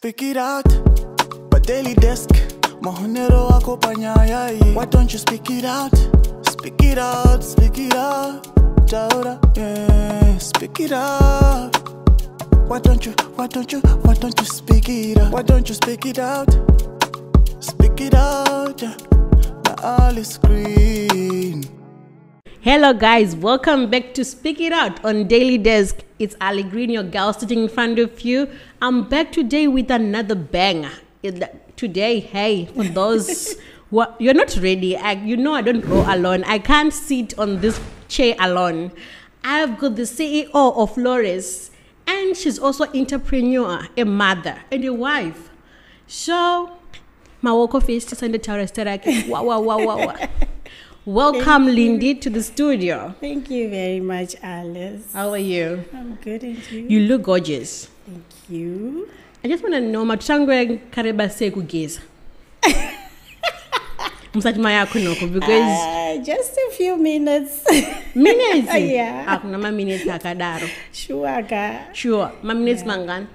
Speak it out, but daily desk. Mahonero wako panyayai. Why don't you speak it out? Speak it out, speak it out. Jauda, yeah, speak it out. Why don't you speak it out? Why don't you speak it out? Speak it out, yeah. Now all is green. Hello guys, welcome back to Speak It Out on Daily Desk. It's Ali Green, your girl sitting in front of you. I'm back today with another banger. Today, hey, for those who you're not ready, I don't go alone. I can't sit on this chair alone. I've got the CEO of Flores, and she's also an entrepreneur, a mother, and a wife. So, my walk of face is on the terrace. Wow. Welcome, Lindy, to the studio. Thank you very much, Alice. How are you? I'm good, and you? You look gorgeous. Thank you. I just want to know, matangwe kareba seku geza. Because just a few minutes. Minutes? Yeah. Hakuna ma minutes akadaro. Sure. Ma minutes mangan.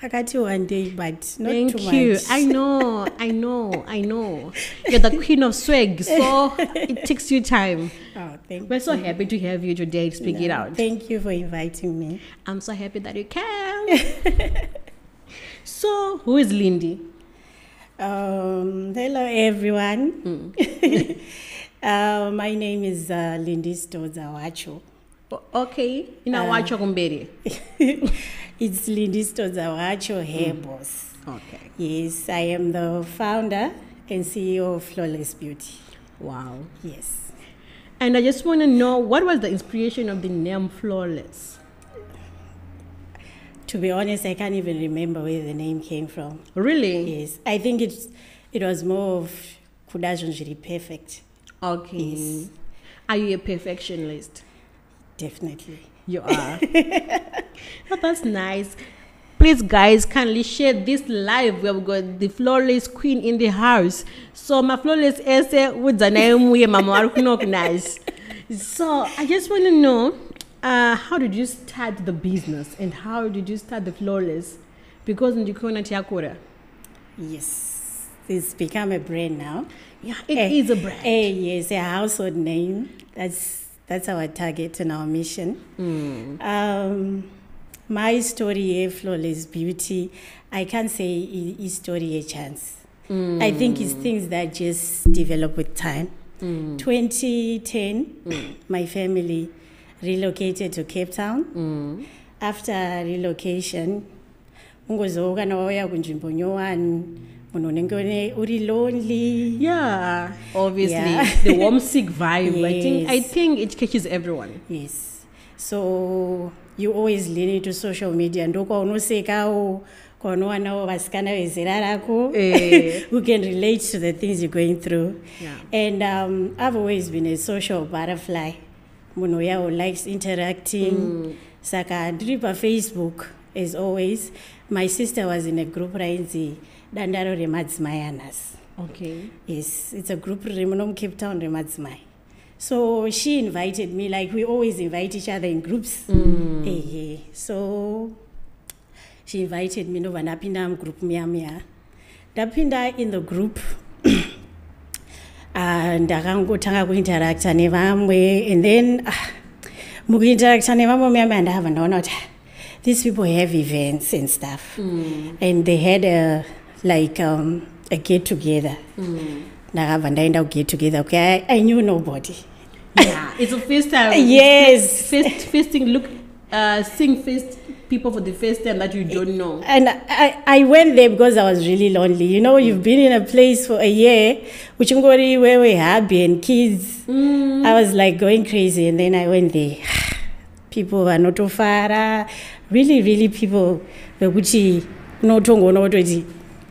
I got you one day, but not Thank too you. much. I know. You're the queen of swag, so it takes you time. Oh, thank you. We're so happy to have you today to speak it out. Thank you for inviting me. I'm so happy that you can. So, who is Lindy? Hello, everyone. My name is Lindy Stodza. Okay. Inawacho kumberi. It's Lindy Stodza, hair boss. Okay. Yes, I am the founder and CEO of Flawless Beauty. Wow. Yes. And I just want to know, what was the inspiration of the name Flawless? To be honest, I can't even remember where the name came from. Really? Yes. I think it was more of Kudajunjiri perfect. Okay. Yes. Are you a perfectionist? Definitely. You are. Oh, that's nice. Please, guys, kindly share this live. We've got the Flawless Queen in the house. So, my Flawless essay with the name we nice. So, I just want to know, how did you start the business and how did you start the Flawless? Because in Jikona Tiakura. Yes. It's become a brand now. Yeah, it is a brand. Yes, a household name. That's our target and our mission. My story, Flawless Beauty, I can't say is story a chance. I think it's things that just develop with time. 2010, my family relocated to Cape Town. After relocation, uri lonely. Yeah, obviously. Yeah. The homesick vibe. Yes. I think it catches everyone. Yes. So you always lean into social media. Ndoko unoseka konoana vasikana vezera rako who can relate to the things you're going through. Yeah. And I've always been a social butterfly. Munhu who likes interacting. Saka ndiri Facebook as always. My sister was in a group rainzi Dandaro Remadzimayanas. Okay. Yes, it's a group Remonom Cape Town Remadzimai. So she invited me, like we always invite each other in groups. So she invited me to Vanapinam group Miamia. Dapinda in the group and Tanga go interact and then Mugi interact and and I haven't known it. These people have events and stuff. And they had a get together. Get together. Okay, I knew nobody. Yeah, it's the first time. Yes. Seeing first people for the first time that you don't know. And I went there because I was really lonely. You know, you've been in a place for a year, which I'm going where we're happy and kids. I was like going crazy, and then I went there. People were not too far. Really people were Gucci, no tongo, no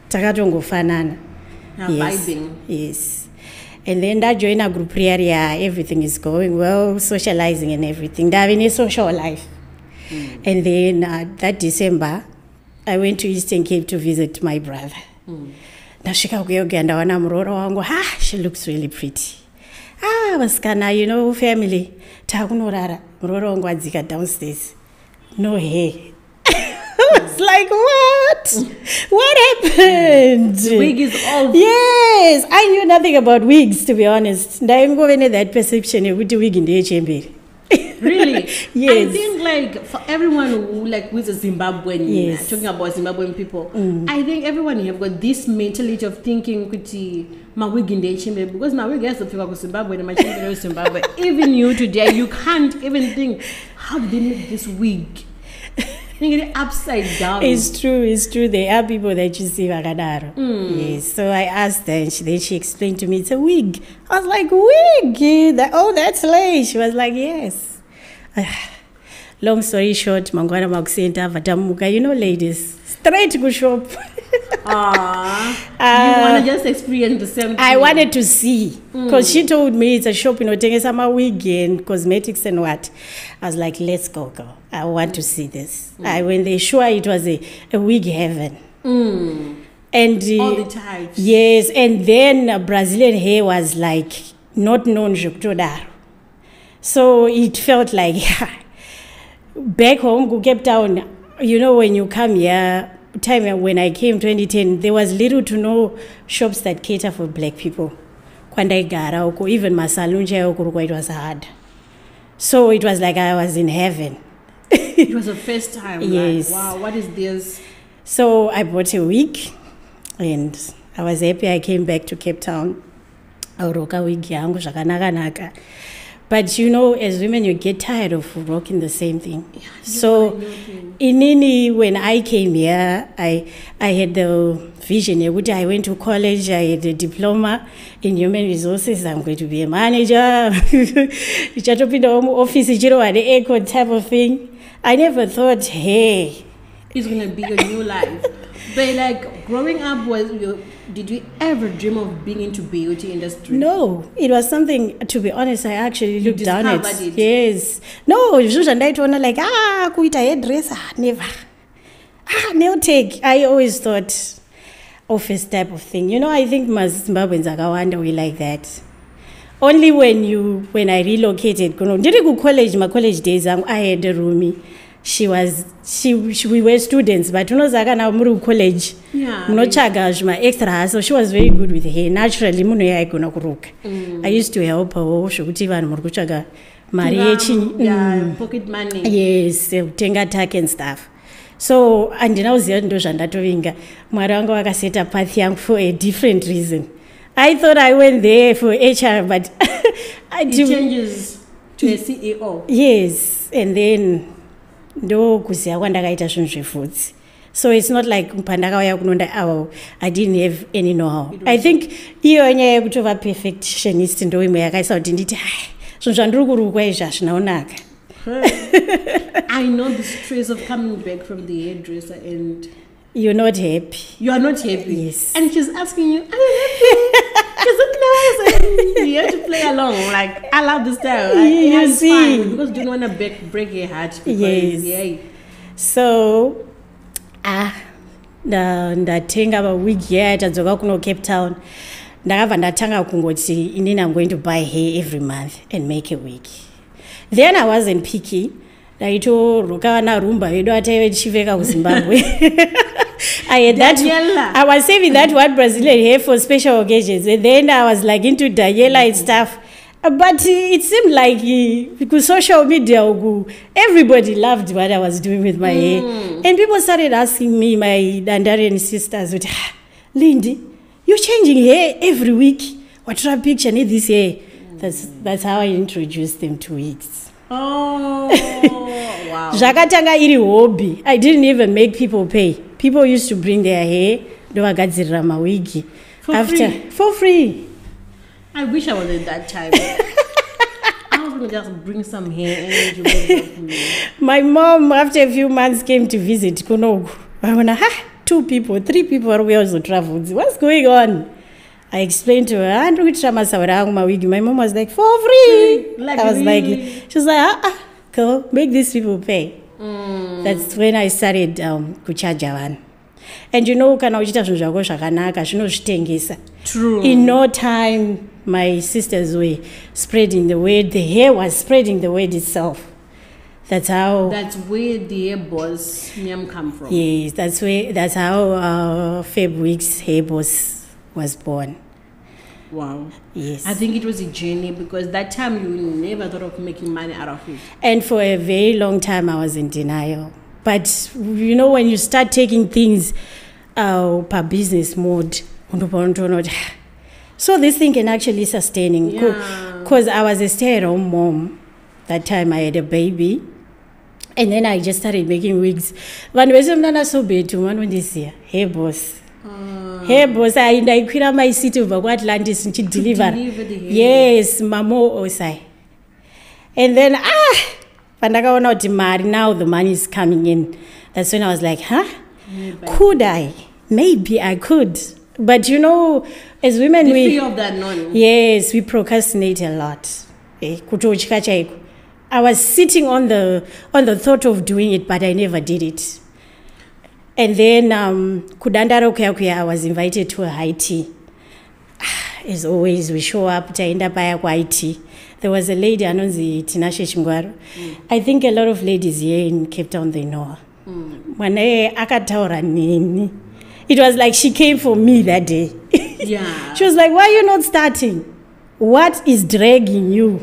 takatongo fanana. Vibing. Yes. And then that join a group area, everything is going well, socializing and everything. They're having a social life. And then that December, I went to Eastern Cape to visit my brother. Now she looks really pretty. Vaskana, family. Takunorara, Mroro ngwadzika downstairs. No hair. I was like, what? What happened? The wig is off. Yes, I knew nothing about wigs, to be honest. I'm going to that perception with the wig in the HMB. Really? Yes. I think like for everyone who like who's a Zimbabwean, Yes. talking about Zimbabwean people, I think everyone have got this mentality of thinking kuti my wig in the HMB because my wig has to figure out Zimbabwe and my children is Zimbabwe. Even you today, you can't even think how did they make this wig? Think it upside down. It's true. There are people that you see Vakadaro. Yes. So I asked her and then she explained to me, it's a wig. I was like, wig? That's late. She was like, yes. Long story short, Mangwana Makusenta Vatamuka, you know, ladies, straight to shop. You want to just experience the same thing? I wanted to see because she told me it's a shop, taking some wig and cosmetics and what. I was like, let's go, girl. I want to see this. I went there, sure, it was a wig heaven. And all the types. Yes, and then Brazilian hair was like not known. So it felt like back home, Cape Town, when you come here, time when I came 2010, there was little to no shops that cater for black people. Even my salon, it was hard. So it was like I was in heaven. It was the first time. Yes. Like, wow, what is this? So I bought a wig and I was happy I came back to Cape Town. But as women, you get tired of rocking the same thing. Yeah, so, when I came here, I had the vision. I went to college, I had a diploma in human resources. I'm going to be a manager. Office, type of thing. I never thought, hey, it's going to be a new life. But like growing up, did you ever dream of being into beauty industry? No, it was something, to be honest, I actually looked down at it. Yes. No, I told her like, kuita hairdresser, never. No take. I always thought office type of thing. I think Zimbabweans are we like that. Only when I relocated, my college days, I had a roomie. We were students, but now muri college. Yeah. My extra, so she was very good with hair. Naturally, I used to help her. Pocket money. Yes, tenga tak and stuff. So, and now Mwari wangu wakaseta path yangu for a different reason. I thought I went there for HR, but it changes to a CEO. Yes, and then so it's not like I didn't have any know-how. I think you're perfectionist in doing I know the stress of coming back from the hairdresser and you're not happy. You are not happy. Yes. And she's asking you, are you happy? Is it nice? And you have to play along. Like, I love this style. Like, you see. Fine, because you don't want to break your heart. Because, yes. Yeah. So, ndatenga mawig here tadzoka kuno Cape Town. Ndakabva ndatanga kungoti inini I'm going to buy hair every month and make a wig. Then I wasn't picky. Ndaitoroka na rumba vedu ataive tichiveka kuZimbabwe. I had that. I was saving that one Brazilian hair for special occasions, and then I was like into Daniela and stuff. But it seemed like because social media, everybody loved what I was doing with my hair, and people started asking me, my Dandarian sisters, Lindy, you're changing hair every week. What's your picture? Need this hair? That's how I introduced them to it. Oh, wow. Jakatanga iri hobby. I didn't even make people pay. People used to bring their hair. For free. I wish I was at that time. I was going to just bring some hair and you for me. My mom, after a few months, came to visit Konogu. I went, 2 people, 3 people are also traveled. What's going on? I explained to her, my mom was like, for free. Like, I was really? like, she was like, go make these people pay. That's when I started kuchaja one. And kana uchita zvinhu zvako zvakanaka zvinozvitengesa. True. In no time, my sisters were spreading the word. The hair was spreading the word itself. That's how. That's where the hair boss name come from. Yes, that's how Feb Weeks Hair Boss was born. Wow. Yes. I think it was a journey because that time you never thought of making money out of it. And for a very long time I was in denial. But you know, when you start taking things per business mode, so this thing can actually sustain. Because I was a stay-at-home mom. That time I had a baby. And then I just started making wigs. One was so bad to one this year. Hey boss. Hey boss, I quit my city over what Atlantis and she delivered. Yes, Mamo Osai. And then now the money is coming in. That's when I was like, could I? Maybe I could. But you know, as women, the fear of the unknown. Yes, we procrastinate a lot. I was sitting on the thought of doing it, but I never did it. And then I was invited to a high tea. As always, we show up to end up by a white tea. There was a lady, Nash Empire Studio. I think a lot of ladies here in Cape Town, they know her. It was like she came for me that day. Yeah. She was like, why are you not starting? What is dragging you?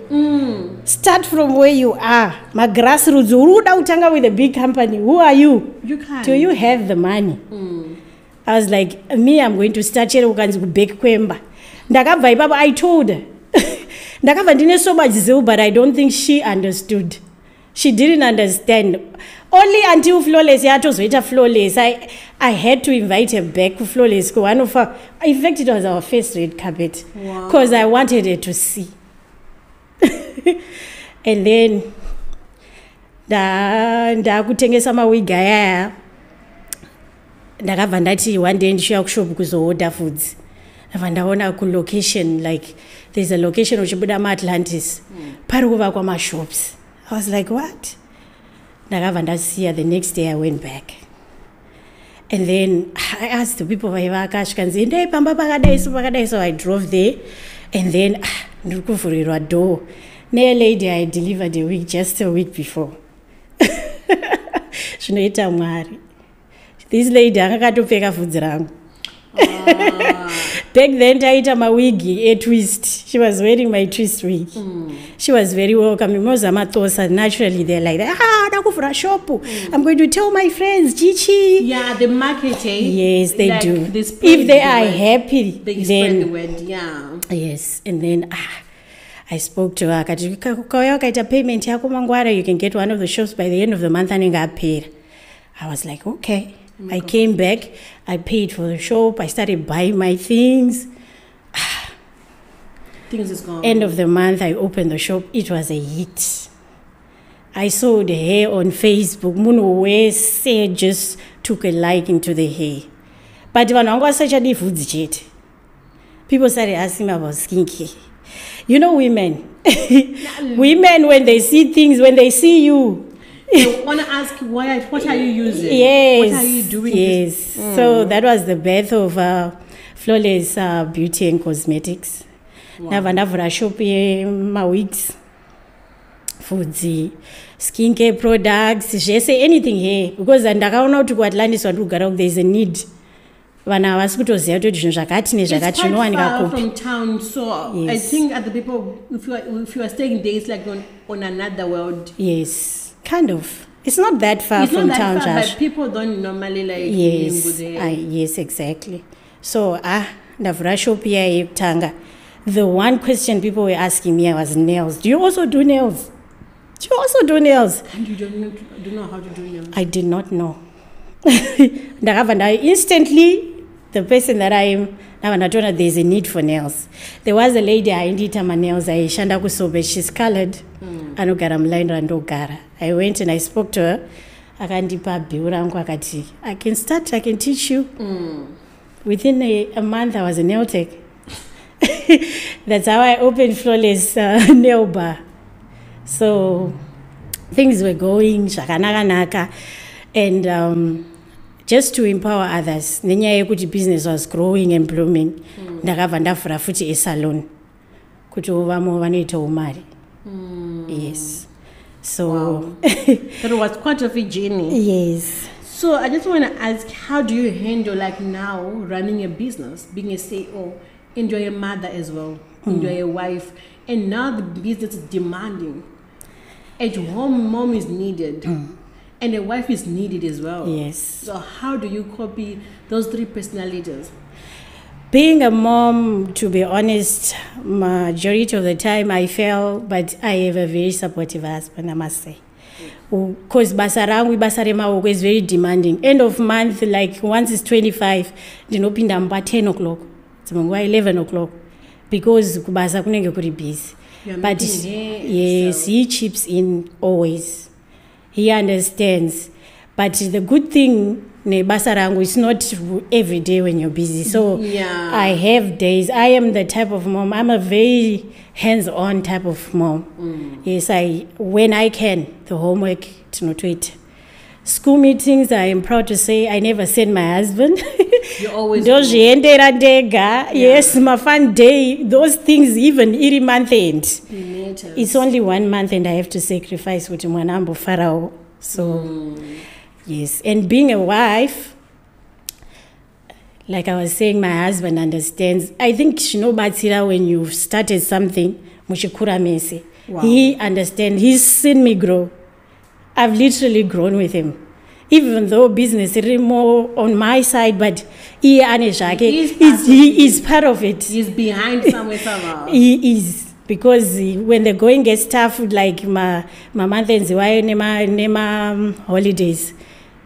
Start from where you are. My grassroots. Utanga with a big company. Who are you? You can't. Do you have the money? I was like, I'm going to start here. I told her. So much zeal, but I don't think she understood. She didn't understand. Only until Flawless, Flawless, I had to invite her back to Flawless. One of her, in fact, it was our first red carpet. Because I wanted her to see. And then, ndakutengesa mawig aya ndakabva ndati one day ndishuya kushop kuzoorder foods. Ndaona ku location, like there's a location uchibuda maAtlantis pari kuvakwa mashops. I was like, what? Ndakabva ndasiya. The next day I went back. And then I asked the people vaivaka zvikanzi endai pamba pakadai so I drove there. And then ndiri kuvhurirwa door ne lady I delivered a week just a week before. Zvinoita Mwari. This lady akakatopfeka vhudzi rangu. Back then taita mawigi a twist. She was wearing my twist wig. She was very welcoming. Naturally they're like, nakuvhura shop. I'm going to tell my friends, Chichi. Yeah, the marketing. Yes, they like do. If they are happy, they then spread the word. Yeah. Yes, and then I spoke to her. Payment you can get one of the shops by the end of the month and I paid. I was like, okay. I came back, I paid for the shop, I started buying my things. Things is gone. End of the month, I opened the shop. It was a hit. I saw the hair on Facebook. Muno said just took a liking to the hair. But when I was such a different people started asking me about skincare. You know, women. Women, when they see things, when they see you, I want to ask what are you using? Yes. What are you doing? Yes. So that was the birth of Flawless Beauty and Cosmetics. Navandavura shop my wigs, foods, skincare products, just say anything here. Because ndakaona kuti kuAtlantis wandikugara there's a need. Vana havasi kutoziva kuti zvinhu zvakati nezvakati zvinowanika kupi. From town, so yes. I think other people, if you are staying there, it's like on another world. Yes. Kind of. It's not that far from town, Josh. But people don't normally like yes, yes, exactly. So, ndavhura shop here yekutanga. The one question people were asking me was nails. Do you also do nails? Do you also do nails? And you don't know how to do nails? I did not know. Instantly, the person that I am, there's a need for nails. There was a lady I did my nails. She's colored. I went and I spoke to her. I can start, I can teach you. Within a month, I was a nail tech. That's how I opened Flawless Nail Bar. So things were going, and just to empower others. Business was growing and blooming. Ndakavandavhura a salon. Kuti uvamo vanoita umari. Yes. So Wow. That was quite of a journey. yes. So I just want to ask, how do you handle like now running a business, being a CEO, and you're a mother as well, and you're a wife, and now the business is demanding. At home, mom is needed, and a wife is needed as well. Yes. So how do you copy those three personalities? Being a mom, to be honest, majority of the time I fail, but I have a very supportive husband, I must say. Because basa remaoko is very demanding. End of month, like once it's 25, ndinopinda mba 10 o'clock, 11 o'clock, because kubasa kunenge kuri busy. You're But making hair, yes, so- he chips in always. He understands. But the good thing, nebasa rangu, it's not every day when you're busy. So Yeah. I have days. I am the type of mom. I'm a very hands-on type of mom. Yes, when I can, the homework, to not wait. School meetings, I am proud to say I never send my husband. You always Ndozviendera ndega. Yes, my fun day, those things, even iri month end. matters. It's only 1 month and I have to sacrifice with mwanambo farao. So yes, and being a wife, like I was saying, my husband understands. I think Shinobatsira, when you've started something, mushikura mese. Wow. He understands. He's seen me grow. I've literally grown with him. Even though business is more on my side, but he is part of it. He's behind somewhere somehow. He is, because when the going gets tough, like my month ends, why nema holidays,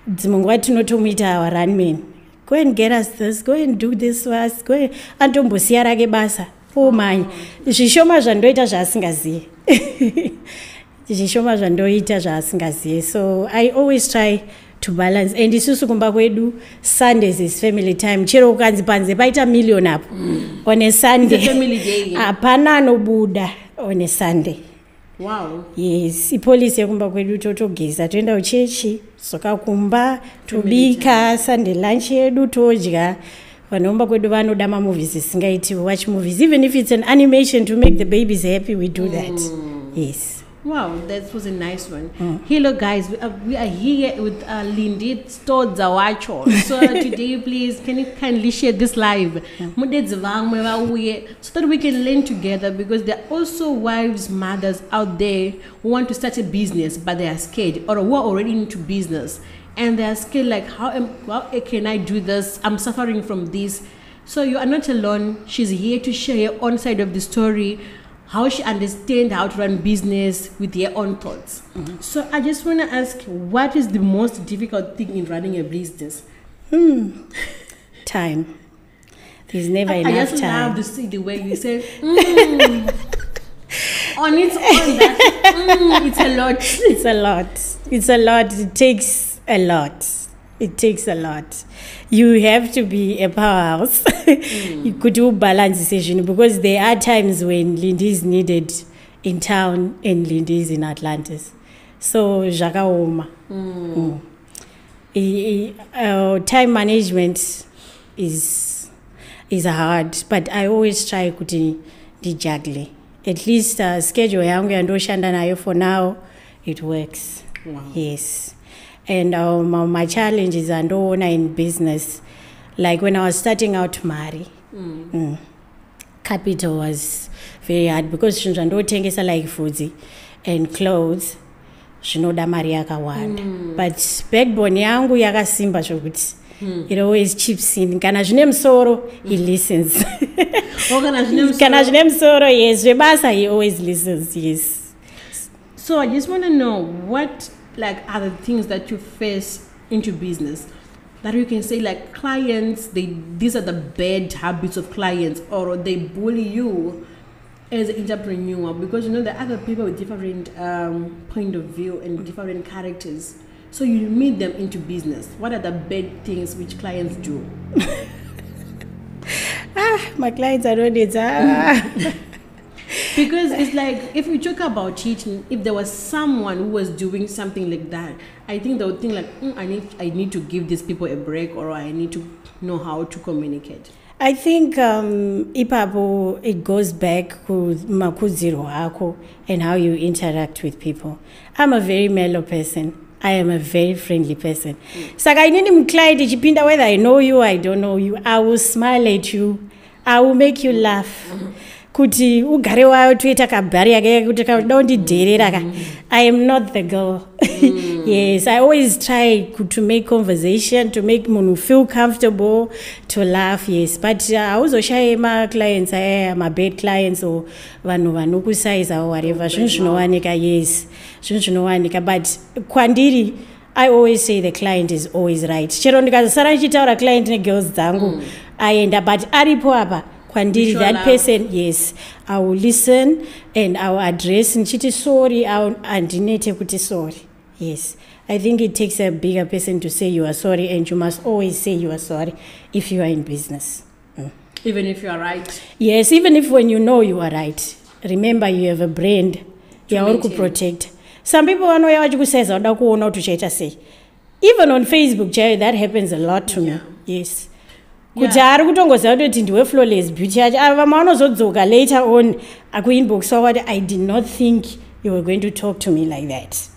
dzimungwati notomita our runman, go and get us this, go and do this for us, go and antombosiya rake basa. Oh my, zvishoma zvandoita zvaasingazivi. Zvishoma zvandoita zvaasingazivi. So I always try to balance. And isusu kumba kwedu, Sundays is family time. Chero ukanzi panze paita million up on a Sunday. It's a family day. Hapana anobuda on a Sunday. Wow. Yes, ipolisi yekumba kwedu totogeza toenda kuchechi, soka kumba, tobika, Sunday lunch yedu todya. Vanomba kwedu vanoda mamovies isingaiti, watch movies. Even if it's an animation to make the babies happy, we do that. Yes. Wow, that was a nice one. Hello guys, we are here with Lindy, Stodza Wacho. So today, please, can you kindly share this live? So that we can learn together, because there are also wives, mothers out there who want to start a business, but they are scared, or who are already into business. And they are scared, like, how can I do this? I'm suffering from this. So you are not alone. She's here to share her own side of the story, how she understands how to run business with her own thoughts. So I just want to ask, what is the most difficult thing in running a business? Time. There's never I enough just time. love to see the way you say, on its own, that, it's a lot. It's a lot. It's a lot. It takes a lot. It takes a lot. You have to be a powerhouse. You could do balance decision, because there are times when Lindy is needed in town and Lindy is in Atlantis. So Jakaoma. Time management is hard, but I always try kuti juggle. At least schedule yangu yandoshanda nayo for now, it works. Wow. Yes. And my challenges are in business. Like when I was starting out Mari, capital was very hard, because ndotengesa like foods and clothes, zvinoda mari yakawanda. But backbone yangu yakasimba zvokuti it always chips in. Kana zvine musoro, he listens. Kana zvine musoro, yes, zvebasa, he always listens, yes. So I just want to know, what are the things that you face into business that you can say, like, clients, these are the bad habits of clients, or they bully you as an entrepreneur, because there are other people with different point of view and different characters. So you meet them into business. What are the bad things which clients do? My clients are not it. Because it's like, if we talk about cheating, if there was someone who was doing something like that, I think they would think like, I need to give these people a break, or I need to know how to communicate. I think ipapo it goes back to makuziro hako and how you interact with people. I'm a very mellow person. I am a very friendly person. Saka inini mclide chipinda whether I know you, I don't know you. I will smile at you. I will make you laugh. Kuti ugare wayo tuita kabari yake kuti don't derera. I am not the girl. Yes, I always try to make conversation, to make munhu feel comfortable, to laugh. Yes, but also share my clients, my bad clients or vanhu kusize or whatever. Yes, but kwandiri I always say the client is always right. Chero ndikasara nchitaura client negirls dzangu aenda but aripo apa kwandiri that person, yes, I will listen and I will address nchiti sorry andinete kuti sorry. Yes, I think it takes a bigger person to say you are sorry, and you must always say you are sorry if you are in business. Even if you are right? Yes, even if when you know you are right. Remember, you have a brand. You are to protect. Some people know what say. Even on Facebook, that happens a lot to me. Yes. Flawless beauty. Later on, I did not think you were going to talk to me like that.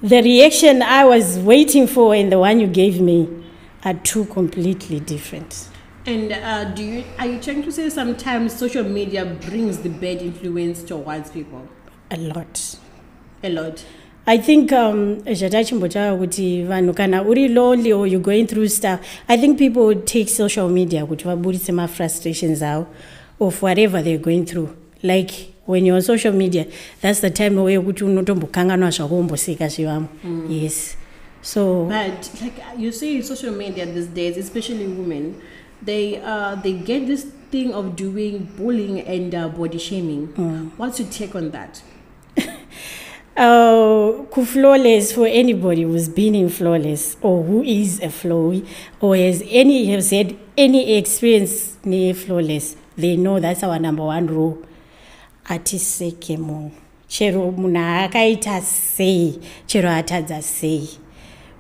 The reaction I was waiting for and the one you gave me are two completely different. And are you trying to say sometimes social media brings the bad influence towards people? A lot. A lot. I think uri lonely or you're going through stuff, I think people take social media my frustrations out of whatever they're going through. Like when you're on social media, that's the time where yes. So but like you see social media these days, especially women, they get this thing of doing bullying and body shaming. What's your take on that? Flawless for anybody who's been in flawless or who is a flowy or has had any experience near flawless, they know that's our number one rule. Atiseke mu chero muna akaita sei chero atadza sei.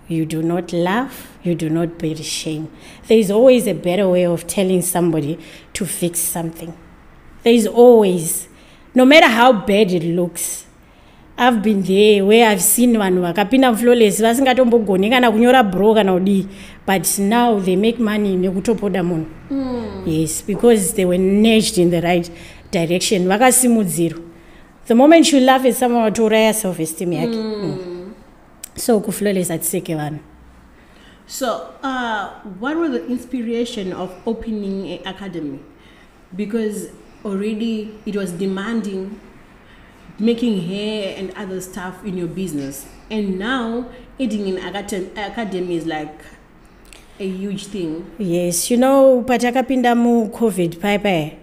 You do not laugh, you do not bear shame. There is always a better way of telling somebody to fix something. There is always, no matter how bad it looks. I've been there where I've seen one wakapinda flawless vasingatombogoni kana kunyora bro kana udi, but now they make money nekutopoda munhu. Yes, because they were nudged in the right direction. Vakasimudziro. The moment you laugh at someone watoraya self-esteem yake. So kuflawless atiseke vanhu. So what was the inspiration of opening an academy? Because already it was demanding making hair and other stuff in your business, and now adding in academy is like a huge thing. Yes, patakapinda mu COVID pipe.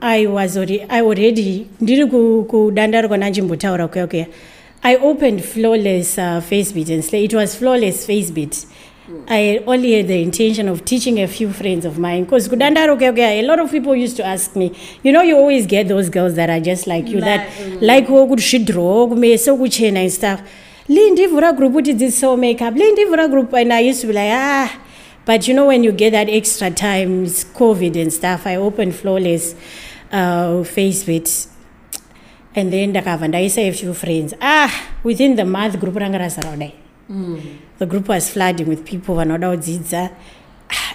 I already ndiri kudandarwa nanjimbotaura kuya. I opened flawless Facebit and it was flawless Facebit. I only had the intention of teaching a few friends of mine because a lot of people used to ask me, you always get those girls that are just like you, that like who could she draw, so good chain and stuff. Lindy Vura group, what did this so makeup? Lindy Vura group, and I used to be like, but when you get that extra time, it's COVID and stuff. I opened flawless Facebit. And then I say a few friends. Within the month, group rangarasarode. The group was flooding with people vanoda kudzidza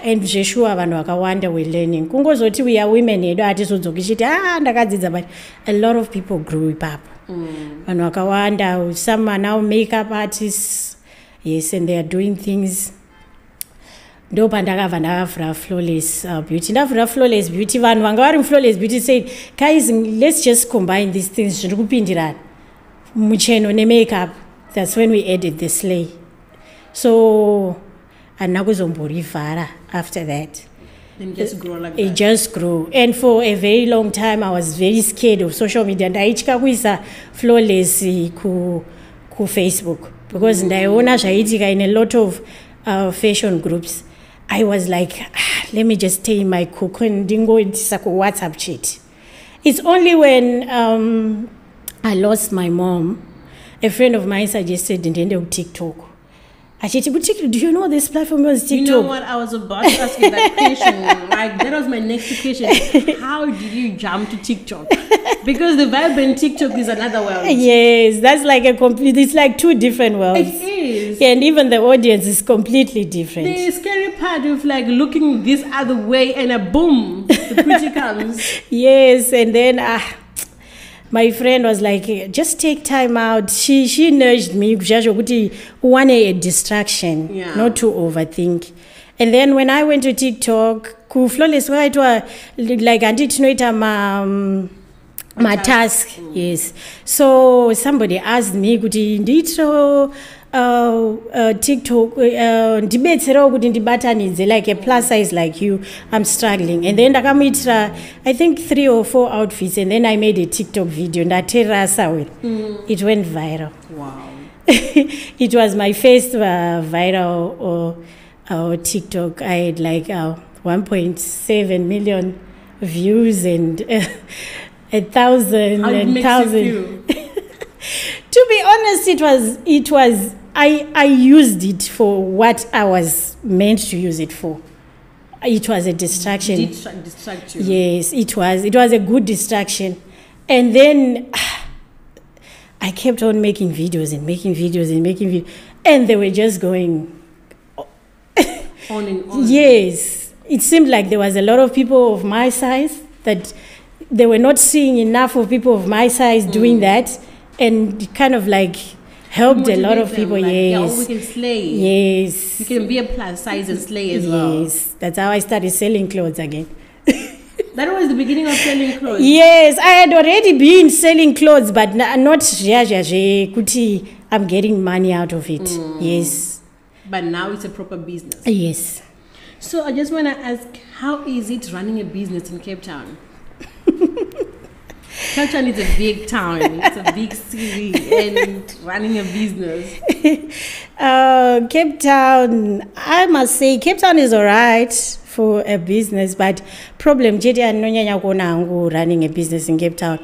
and zveshuwa vanhu vakawanda were learning. Kungozoti we are women edu atizodzokishiti ndakadzidza, but a lot of people grew up. Vanhu vakawanda, some are now makeup artists. Yes, and they are doing things. Ndopandakabva ndakavhura flawless beauty. Ndavhura flawless beauty, vanhu vanga vari flawless beauty said, guys, let's just combine these things zviri kupindirana mucheno nemakeup. That's when we added the slay. So andakuzomborivhara after that. And just grow like it that. Just grew. And for a very long time I was very scared of social media. Ndaitya kuisa flawless ku Facebook because ndaiona zvaiitika in a lot of fashion groups. I was like, let me just stay in my cocoon, ndingoitisa ku WhatsApp chat. It's only when I lost my mom, a friend of mine suggested ndiende ku TikTok. do you know this platform was TikTok? You know what? I was about to ask you that question. Like, that was my next question. How did you jump to TikTok? Because the vibe in TikTok is another world. Yes, that's like it's like two different worlds. It is. And even the audience is completely different. The scary part of like looking this other way and a boom, the pretty comes. Yes, and then my friend was like, just take time out. She nudged me, one a distraction, not to overthink. And then when I went to TikTok, flawless like my task, yes. So somebody asked me, TikTok, like a plus size like you, I'm struggling. And then I think 3 or 4 outfits, and then I made a TikTok video and it went viral. Wow. It was my first viral TikTok. I had like 1.7 million views and 1,000 and 1,000. To be honest, it was I used it for what I was meant to use it for. It was a distraction. Distract you. Yes, it was. It was a good distraction. And then I kept on making videos and making videos and making videos. And they were just going on and on. Yes. It seemed like there was a lot of people of my size that they were not seeing enough of people of my size doing that. And it kind of like helped a lot of people. Like, yes. we can slay. Yes. You can be a plus size and slay as well. Yes. That's how I started selling clothes again. That was the beginning of selling clothes. Yes, I had already been selling clothes, but not kuti I'm getting money out of it. Yes. But now it's a proper business. Yes. So I just want to ask, how is it running a business in Cape Town? Cape Town is a big town. It's a big city, and running a business. Cape Town, I must say, Cape Town is alright for a business, but problem running a business in Cape Town.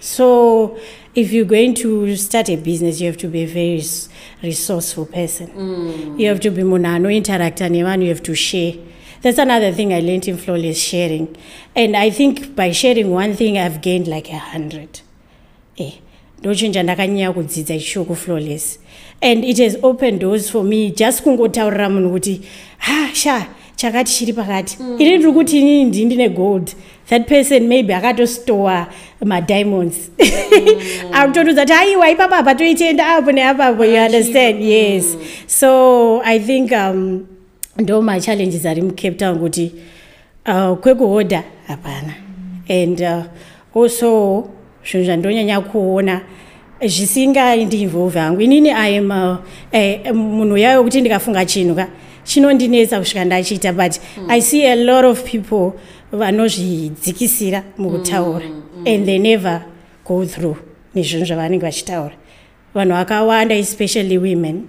So if you're going to start a business, you have to be a very resourceful person. You have to be monano interact and you have to share. That's another thing I learned in Flawless, sharing. And I think by sharing one thing, I've gained like 100. Flawless. And it has opened doors for me. Just kungotaurira munhu kuti chakati chiri pakati. Ini ndiri kuti inini ndine gold. That person maybe akatostore my diamonds. Akutoudza kuti aiwa ipapa apa toitenda apo neapapo, you understand? Yes. So I think ndo my challenges are in Cape Town kuti kwekuhoda hapana. And also zvinhu zvandonyanya kuona zvisingaindiinvolve hangu. Inini I am munhu yayo kuti ndikafunga chinhu chinondinetsa kusvika ndachiita, but I see a lot of people vanozvidzikisira mukutaura and they never go through nezvinhu zvavanenge vachitaura. Vanhu vakawanda, especially women,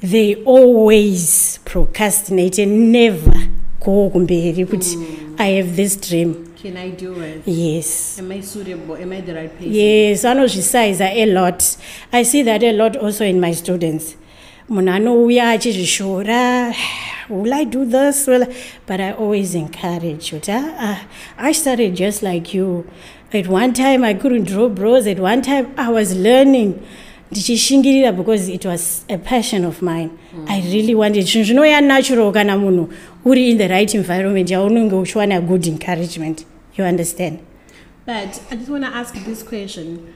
they always procrastinate and never go kumberi kuti I have this dream. Can I do it? Yes. Am I suitable? Am I the right person? Yes, vanozvisaiza a lot. I see that a lot also in my students. Munhu anouya achizvishora, will I do this? But I always encourage you. I started just like you. At one time I couldn't draw bros. At one time I was learning. Because it was a passion of mine. I really wanted to know natural kana munhu uri in the right environment, yaunenge uchiwana good encouragement. You understand? But I just want to ask this question.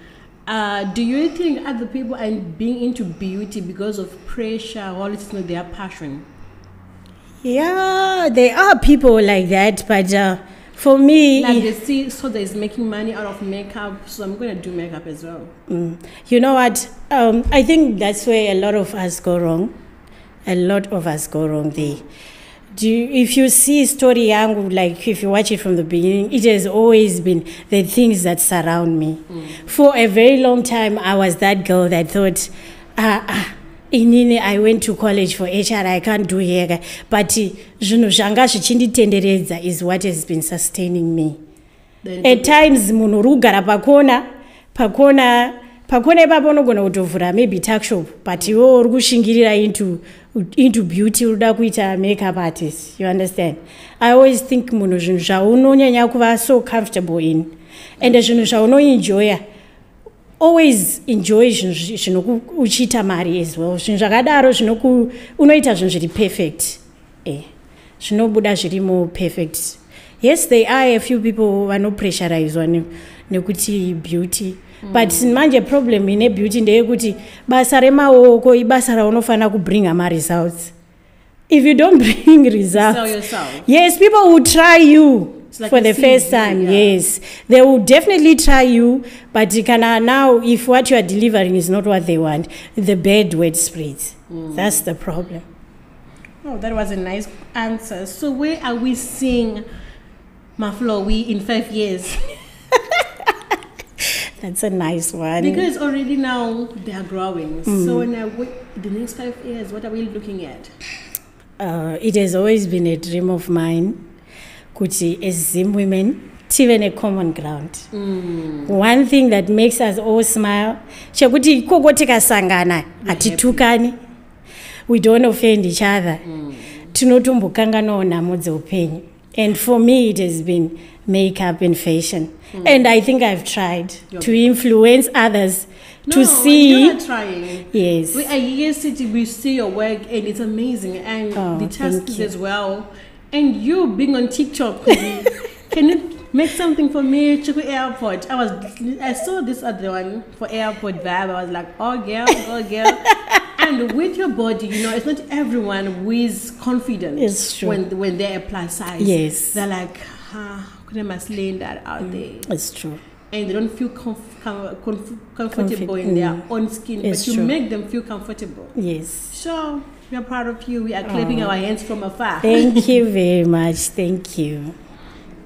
Do you think other people are being into beauty because of pressure or it's not their passion? Yeah, there are people like that, but for me, like they see Stodza is making money out of makeup, so I'm going to do makeup as well. You know what? I think that's where a lot of us go wrong. A lot of us go wrong there. If you see story yangu, like if you watch it from the beginning, it has always been the things that surround me. For a very long time, I was that girl that thought, inini I went to college for HR, I can't do hair. But zvinhu zvanga zvichinditenderedza is what has been sustaining me. At times munhu rugara pakona pakone papo unogona kutovhura maybe tuckshop but iwe uri kushingirira into beauty uruda kuita makeup artist, you understand. I always think munhu zvinhu zvaunonyanya kuva so comfortable in and zvinhu zvaunoenjoya, always enjoy zvinhu uchiita mari as well. Zvinhu zvakadaro unoita zvinhu zviri perfect, zvinobuda zviri more perfect. Yes, there are a few people vanopressurizwa nekuti beauty, but manje problem ine beauty ndeyekuti basa remaoko ibasa raunofana kubring ama results. If you don't bring results, sell yourself. Yes, people will try you like for the first time. Yes, they will definitely try you, but you can now, if what you are delivering is not what they want, the bad word spreads. That's the problem. Oh, that was a nice answer. So where are we seeing Maflowe in 5 years? That's a nice one. Because already now they are growing. So when the next 5 years, what are we looking at? It has always been a dream of mine, kuti as Zim women, even a common ground. One thing that makes us all smile, chakuti kokotika sangana, atitukani. We don't offend each other. Tinotumbukangano na upenyu. And for me, it has been makeup and fashion. And I think I've tried to influence others to see. You are trying. Yes. We are here sitting, we see your work, and it's amazing. And the tasks as well. And you being on TikTok, can you make something for me? Chiku Airport. I saw this other one for Airport Vibe. I was like, oh girl, oh girl. And with your body, it's not everyone who is confident. It's true. When they're a plus size. Yes. They're like, couldn't must lay that out there. It's true. And they don't feel comfortable in their own skin, but you make them feel comfortable. Yes. So we are proud of you. We are clapping our hands from afar. Thank you very much. Thank you.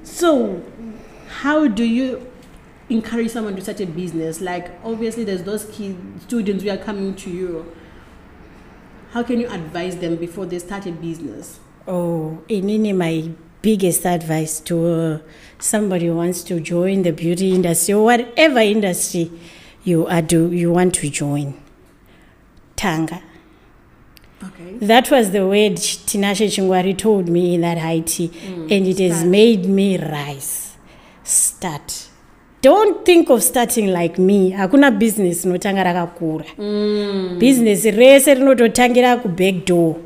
So how do you encourage someone to start a business? Like, obviously there's those students who are coming to you. How can you advise them before they start a business? My biggest advice to somebody who wants to join the beauty industry or whatever industry you want to join, Tanga. Okay. That was the word Tinashe Chingwari told me in that IT, and it has made me rise. Start. Don't think of starting like me. Hakuna business notanga rakakura. Business rese rinototangira ku back door.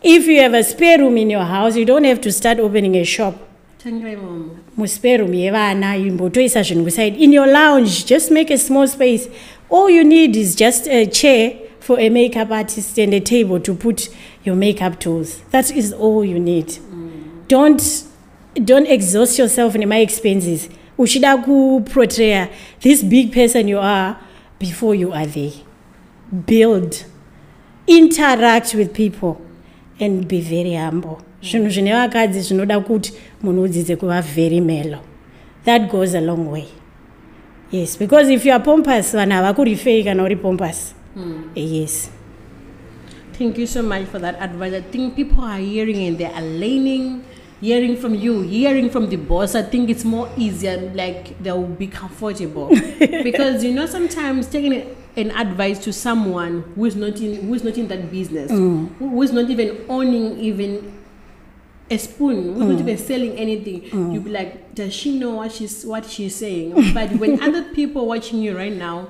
If you have a spare room in your house, you don't have to start opening a shop. Spare room yevana imbotoisa zvinhu side. In your lounge, just make a small space. All you need is just a chair for a makeup artist and a table to put your makeup tools. That is all you need. Don't exhaust yourself in my expenses. Ushida ku portray this big person you are before you are there. Build, interact with people, and be very humble. Zvinhu zvine vakadzi zvinoda kuti munhu udzidze kuva very mellow. That goes a long way. Yes, because if you are pompous, vanhu havakurife kana uri pompous. Yes. Thank you so much for that advice. I think people are hearing and they are learning. Hearing from you, hearing from the boss, I think it's more easier, like they will be comfortable. Because sometimes taking an advice to someone who is not in that business, who is not even owning even a spoon, who's not even selling anything, you'll be like, does she know what she's saying? But when other people watching you right now,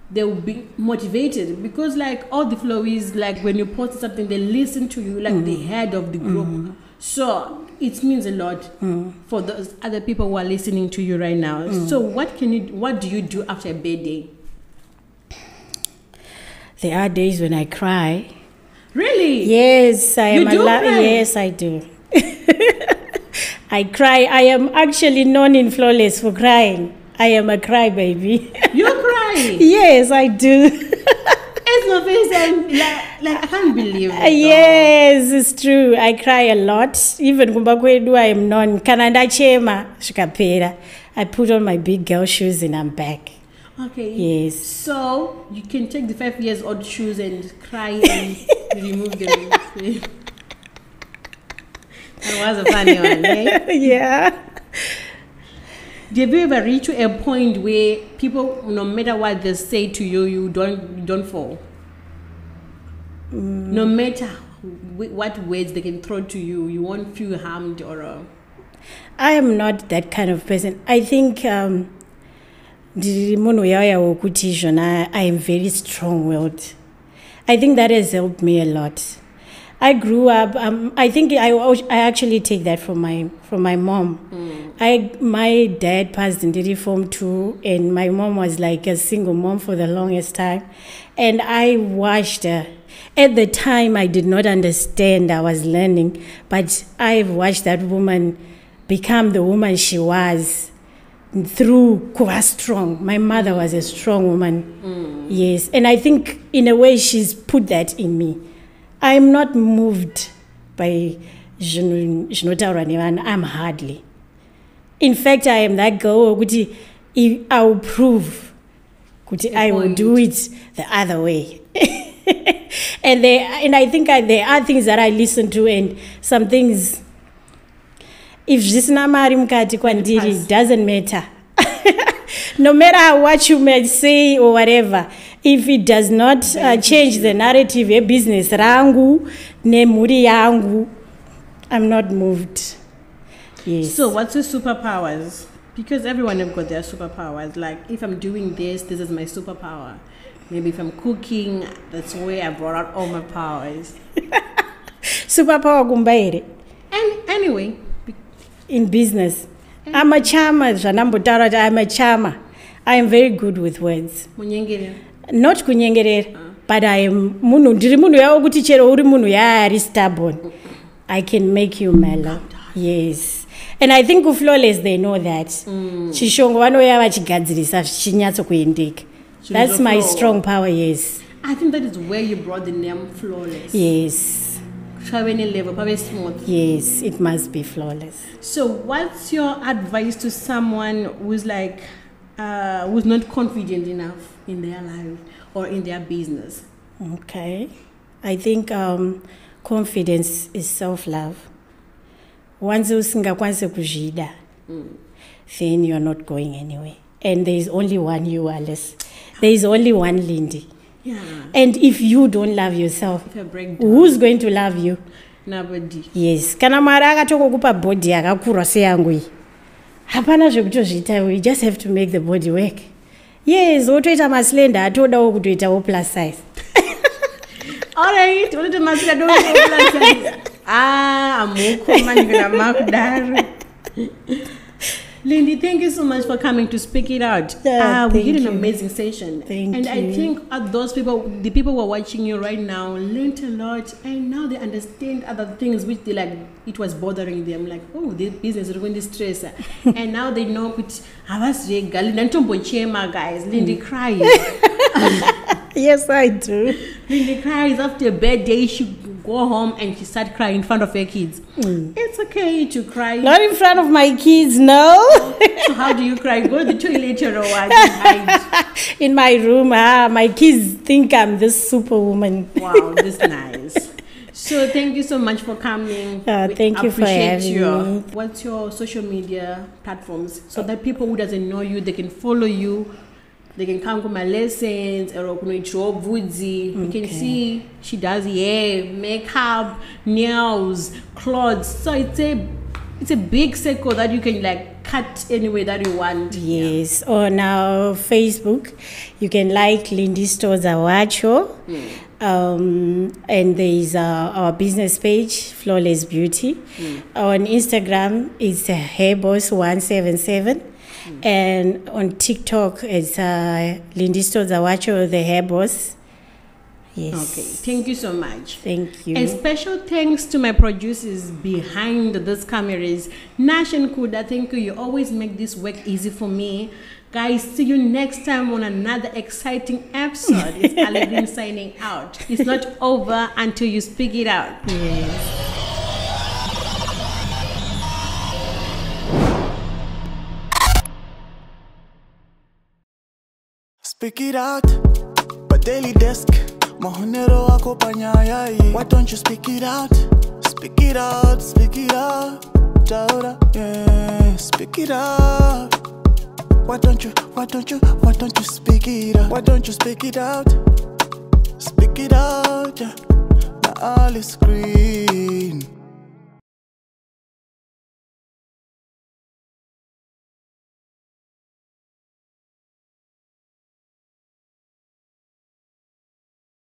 they will be motivated, because like all the flowies, like when you post something, they listen to you like the head of the group. So it means a lot for those other people who are listening to you right now. So what do you do after a bad day? There are days when I cry. Really? Yes, I am. You do cry? Yes, I do. I cry. I am actually known in Flawless for crying. I am a crybaby. You cry? Yes, I do. It's my face, and like I can't believe it. Yes, it's true. I cry a lot. Even kumba kwedu, I am known. Kananda chema shikapera. I put on my big girl shoes and I'm back. Okay. Yes. So you can take the 5-year-old shoes and cry and remove them. That was a funny one, eh? Yeah. Have you ever reached to a point where people, no matter what they say to you, you don't fall? No matter what words they can throw to you, you won't feel harmed or. I am not that kind of person. I think I am very strong-willed. I think that has helped me a lot. I grew up. I think I actually take that from my mom. My dad passed in Dairy Form too, and my mom was like a single mom for the longest time, and I watched her. At the time, I did not understand. I was learning, but I've watched that woman become the woman she was through Kuwa strong. My mother was a strong woman. Yes, and I think in a way she's put that in me. I'm not moved by I'm hardly. In fact, I am that girl who I will prove I will do it the other way. and I think there are things that I listen to, and some things, if it doesn't matter. No matter what you may say or whatever, if it does not change the narrative, business rangu, nemuri yangu, I'm not moved. Yes. So what's your superpowers? Because everyone have got their superpowers. Like, if I'm doing this is my superpower. Maybe if I'm cooking, that's where I brought out all my powers. Superpower kumbaire. And anyway. In business. I'm a charmer. I'm a charmer. I am very good with words. Not kunyengerera, but I am stubborn. I can make you mellow. Yes. And I think flawless, they know that. That's my strong power, yes. I think that is where you brought the name Flawless. Yes. Smooth. Yes, it must be flawless. So what's your advice to someone who's like, who's not confident enough in their life or in their business? Okay. I think confidence is self-love. Once you then you're not going anywhere. And there is only one you, Alice. There is only one Lindy. Yeah. And if you don't love yourself, who's going to love you? Nobody. Yes. Kana mara akatoko kupa body yakakura seyangu iyi. Hapana zvekutozviita, we just have to make the body work. Yes, wotoita maslender atodawo kutoitawo plus size. All right, wotoita maslender atodawo plus size. Amukoma ndina makudaro. Lindy, thank you so much for coming to Speak It Out. We had an amazing session. Thank you. And I think those people, the people who are watching you right now, learned a lot, and now they understand other things which they like. It was bothering them, like, oh, this business is going to stress, and now they know. I was guys. Lindy cries. Yes, I do. Lindy cries after a bad day. She go home and she start crying in front of her kids. It's okay to cry. Not in front of my kids, no. So how do you cry? Go to the toilet or what? Hide. In my room. My kids think I'm this superwoman. Wow, this is nice. So thank you so much for coming. Thank you for having me. What's your social media platforms so that people who doesn't know you, they can follow you? They can come to my lessons, or you can see she does hair, makeup, nails, clothes. So it's a big circle that you can like cut any way that you want. Yes. Yeah. On our Facebook, you can like Lindy Stodza Wacho. And there is our business page, Flawless Beauty. On Instagram, it's Hairboss177. And on TikTok, it's Lindy Stodza Wacho, the Hair Boss. Yes. Okay. Thank you so much. Thank you. And special thanks to my producers behind these cameras, Nash and Kuda. Thank you. You always make this work easy for me. Guys, see you next time on another exciting episode. It's Alvin signing out. It's not over until you speak it out. Yes. Speak it out, but daily desk. Mahonero wako panyayai. Why don't you speak it out? Speak it out, speak it out. Taura, yeah, speak it out. Why don't you speak it out? Why don't you speak it out? Speak it out, yeah. Now all is green.